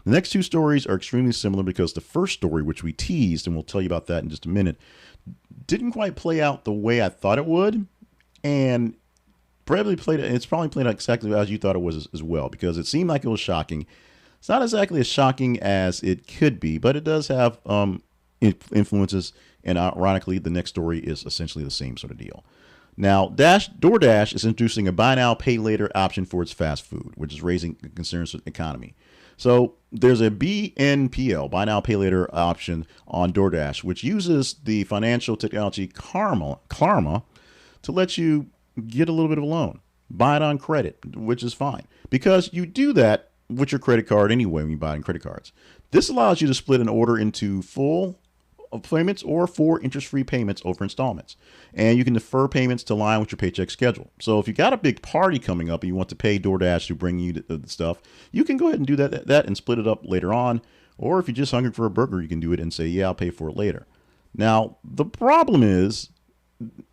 The next two stories are extremely similar because the first story, which we teased, and we'll tell you about that in just a minute, didn't quite play out the way I thought it would. And it's probably played out exactly as you thought it was as well, because it seemed like it was shocking. It's not exactly as shocking as it could be, but it does have influences. And ironically, the next story is essentially the same sort of deal. Now, DoorDash is introducing a buy now, pay later option for its fast food, which is raising concerns with the economy. So there's a BNPL, buy now, pay later option on DoorDash, which uses the financial technology Klarma to let you get a little bit of a loan, buy it on credit, which is fine because you do that with your credit card anyway when you buy it in credit cards. This allows you to split an order into full payments or 4 interest-free payments over installments. And you can defer payments to align with your paycheck schedule. So if you got a big party coming up and you want to pay DoorDash to bring you the stuff, you can go ahead and do that and split it up later on. Or if you're just hungry for a burger, you can do it and say, yeah, I'll pay for it later. Now, the problem is,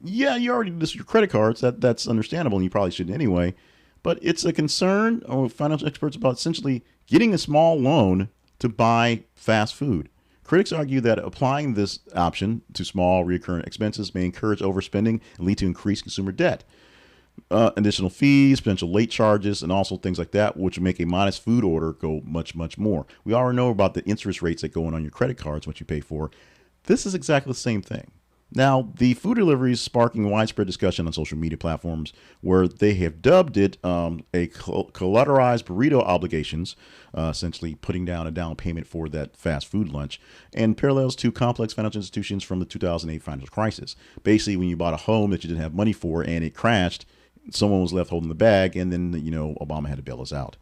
yeah, you already do this with your credit cards. That's understandable, and you probably shouldn't anyway. But it's a concern of financial experts about essentially getting a small loan to buy fast food. Critics argue that applying this option to small recurrent expenses may encourage overspending and lead to increased consumer debt. Additional fees, potential late charges, and also things like that, which would make a modest food order go much, much more. We already know about the interest rates that go on your credit cards, what you pay for. This is exactly the same thing. Now, the food delivery is sparking widespread discussion on social media platforms where they have dubbed it a collateralized burrito obligations, essentially putting down a down payment for that fast food lunch, and parallels to complex financial institutions from the 2008 financial crisis. Basically, when you bought a home that you didn't have money for and it crashed, someone was left holding the bag, and then, Obama had to bail us out.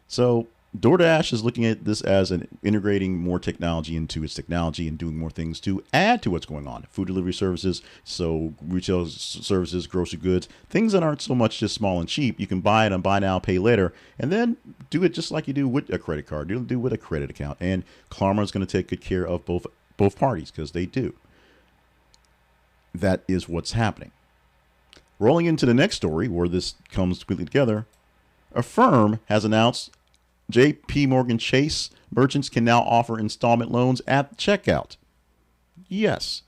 So DoorDash is looking at this as integrating more technology into its technology and doing more things to add to what's going on. Food delivery services, so retail services, grocery goods, things that aren't so much just small and cheap. You can buy it on buy now, pay later, and then do it just like you do with a credit card. Do with a credit account. And Klarma is going to take good care of both parties because they do. That is what's happening. Rolling into the next story where this comes completely together, Affirm has announced JP Morgan Chase merchants can now offer installment loans at checkout. Yes.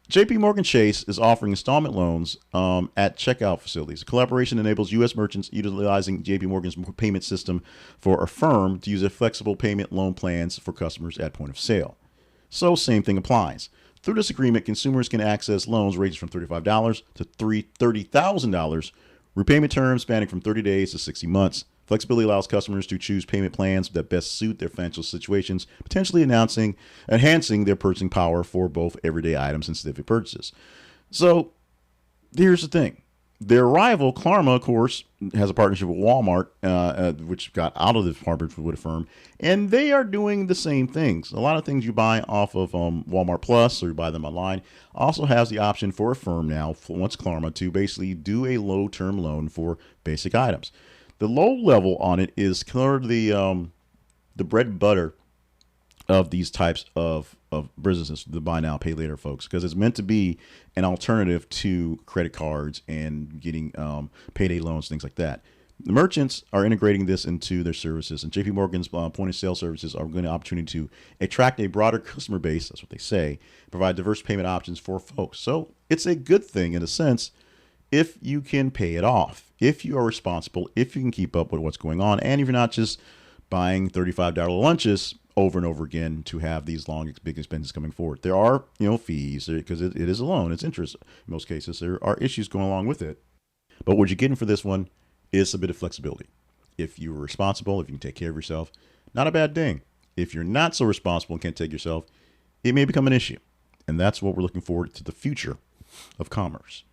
JP Morgan Chase is offering installment loans at checkout facilities. The collaboration enables U.S. merchants utilizing JP Morgan's payment system for Affirm to use a flexible payment loan plans for customers at point of sale. So same thing applies. Through this agreement, consumers can access loans ranging from $35 to $30,000, repayment terms spanning from 30 days to 60 months. Flexibility allows customers to choose payment plans that best suit their financial situations, potentially enhancing their purchasing power for both everyday items and specific purchases. So here's the thing. Their rival, Klarma, of course, has a partnership with Walmart, which got out of the partnership with Affirm, and they are doing the same things. A lot of things you buy off of Walmart Plus or you buy them online also has the option for Affirm now, once Klarma, to basically do a low-term loan for basic items. The low level on it is kind of the bread and butter of these types of businesses, the buy now, pay later folks, because it's meant to be an alternative to credit cards and getting payday loans, things like that. The merchants are integrating this into their services, and JP Morgan's point of sale services are going to opportunity to attract a broader customer base, that's what they say, provide diverse payment options for folks. So it's a good thing in a sense if you can pay it off, if you are responsible, if you can keep up with what's going on, and if you're not just buying $35 lunches over and over again to have these long, big expenses coming forward. There are, fees because it is a loan. It's interest in most cases. There are issues going along with it. But what you're getting for this one is a bit of flexibility. If you're responsible, if you can take care of yourself, not a bad thing. If you're not so responsible and can't take yourself, it may become an issue. And that's what we're looking forward to the future of commerce.